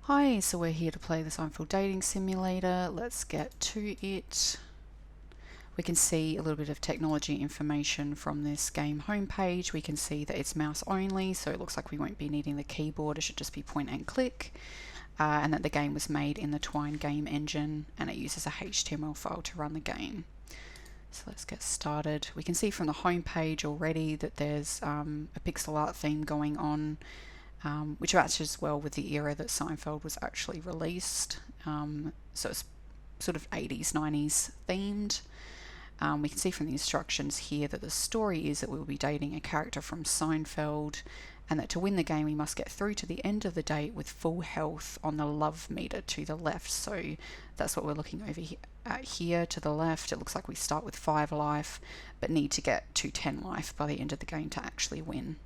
Hi, so we're here to play the Seinfeld dating simulator. Let's get to it. We can see a little bit of technology information from this game homepage. We can see that it's mouse only, so it looks like we won't be needing the keyboard. It should just be point and click. And that the game was made in the Twine game engine, and it uses a HTML file to run the game. So let's get started. We can see from the homepage already that there's a pixel art theme going on, which matches well with the era that Seinfeld was actually released. So it's sort of 80s, 90s themed. We can see from the instructions here that the story is that we'll be dating a character from Seinfeld, and that to win the game we must get through to the end of the date with full health on the love meter to the left. So that's what we're looking over at here to the left. It looks like we start with 5 life but need to get to 10 life by the end of the game to actually win.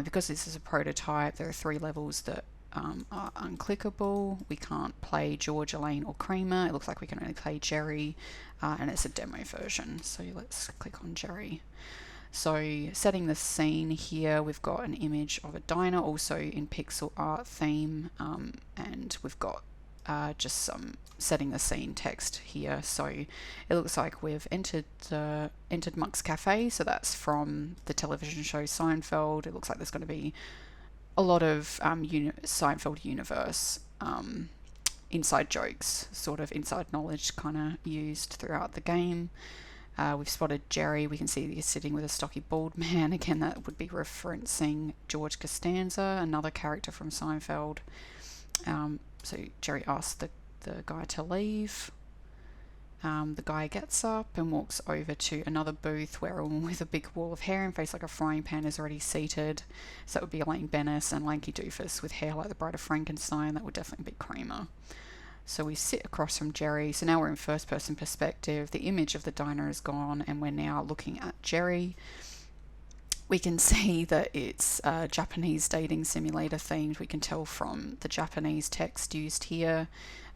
Because this is a prototype, there are 3 levels that are unclickable. We can't play George, Elaine or Kramer. It looks like we can only play Jerry, and it's a demo version. So let's click on Jerry. So setting the scene here, we've got an image of a diner also in pixel art theme, and we've got just some setting the scene text here. So it looks like we've entered Monk's Cafe, so that's from the television show Seinfeld. It looks like there's going to be a lot of Seinfeld universe inside jokes, sort of inside knowledge kind of used throughout the game. We've spotted Jerry. We can see that he's sitting with a stocky bald man. Again, that would be referencing George Costanza, another character from Seinfeld. So Jerry asks the guy to leave. The guy gets up and walks over to another booth where a woman with a big wall of hair and face like a frying pan is already seated. So that would be Elaine Bennis, and lanky doofus with hair like the Bride of Frankenstein. That would definitely be Kramer. So we sit across from Jerry. So now we're in first person perspective. The image of the diner is gone and we're now looking at Jerry. We can see that it's Japanese dating simulator themed. We can tell from the Japanese text used here,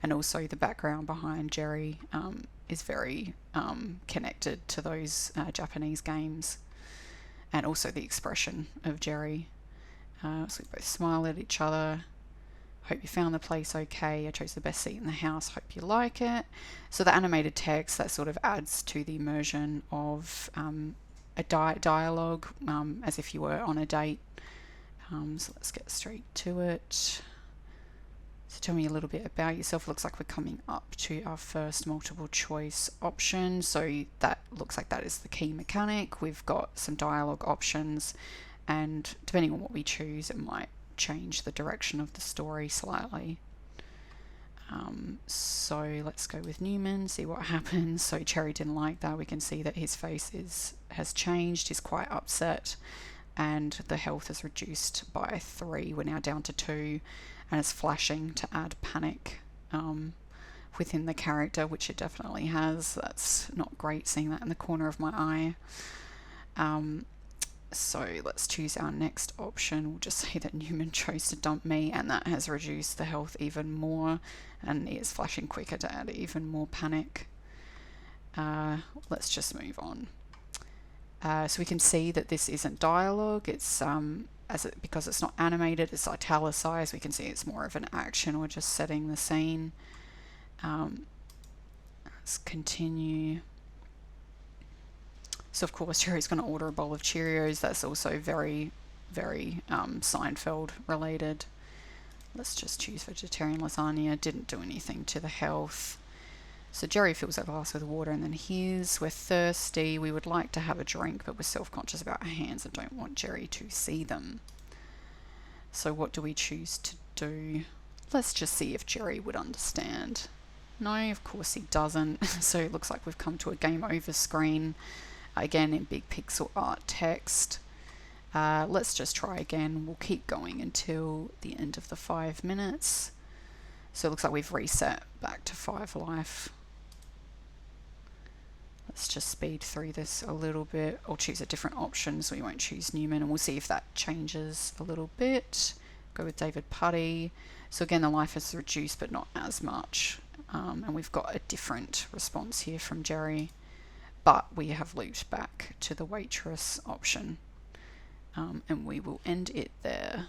and also the background behind Jerry is very connected to those Japanese games, and also the expression of Jerry. So we both smile at each other. Hope you found the place okay. I chose the best seat in the house. Hope you like it. So the animated text, that sort of adds to the immersion of a dialogue, as if you were on a date. So let's get straight to it. So tell me a little bit about yourself. Looks like we're coming up to our first multiple choice option. So that looks like that is the key mechanic. We've got some dialogue options, and depending on what we choose, it might change the direction of the story slightly. So let's go with Newman, see what happens. So Cherry didn't like that. We can see that his face has changed. He's quite upset, and the health is reduced by 3. We're now down to 2, and it's flashing to add panic within the character, which it definitely has. That's not great seeing that in the corner of my eye. So let's choose our next option. We'll just say that Newman chose to dump me, and that has reduced the health even more, and it is flashing quicker to add even more panic. Let's just move on. So we can see that this isn't dialogue. It's because it's not animated, it's italicized. We can see it's more of an action. We're just setting the scene. Let's continue. So of course Jerry's going to order a bowl of Cheerios. That's also very, very Seinfeld related. Let's just choose vegetarian lasagna. Didn't do anything to the health. So Jerry fills that glass with water, and then we're thirsty. We would like to have a drink, but we're self-conscious about our hands and don't want Jerry to see them. So what do we choose to do? Let's just see if Jerry would understand. No, of course he doesn't. So it looks like we've come to a game over screen. Again in big pixel art text. Let's just try again. We'll keep going until the end of the 5 minutes. So it looks like we've reset back to 5 life. Let's just speed through this a little bit, or choose a different option so we won't choose Newman, and we'll see if that changes a little bit. Go with David Putty. So again, the life is reduced but not as much, and we've got a different response here from Jerry. But we have looped back to the waitress option, and we will end it there.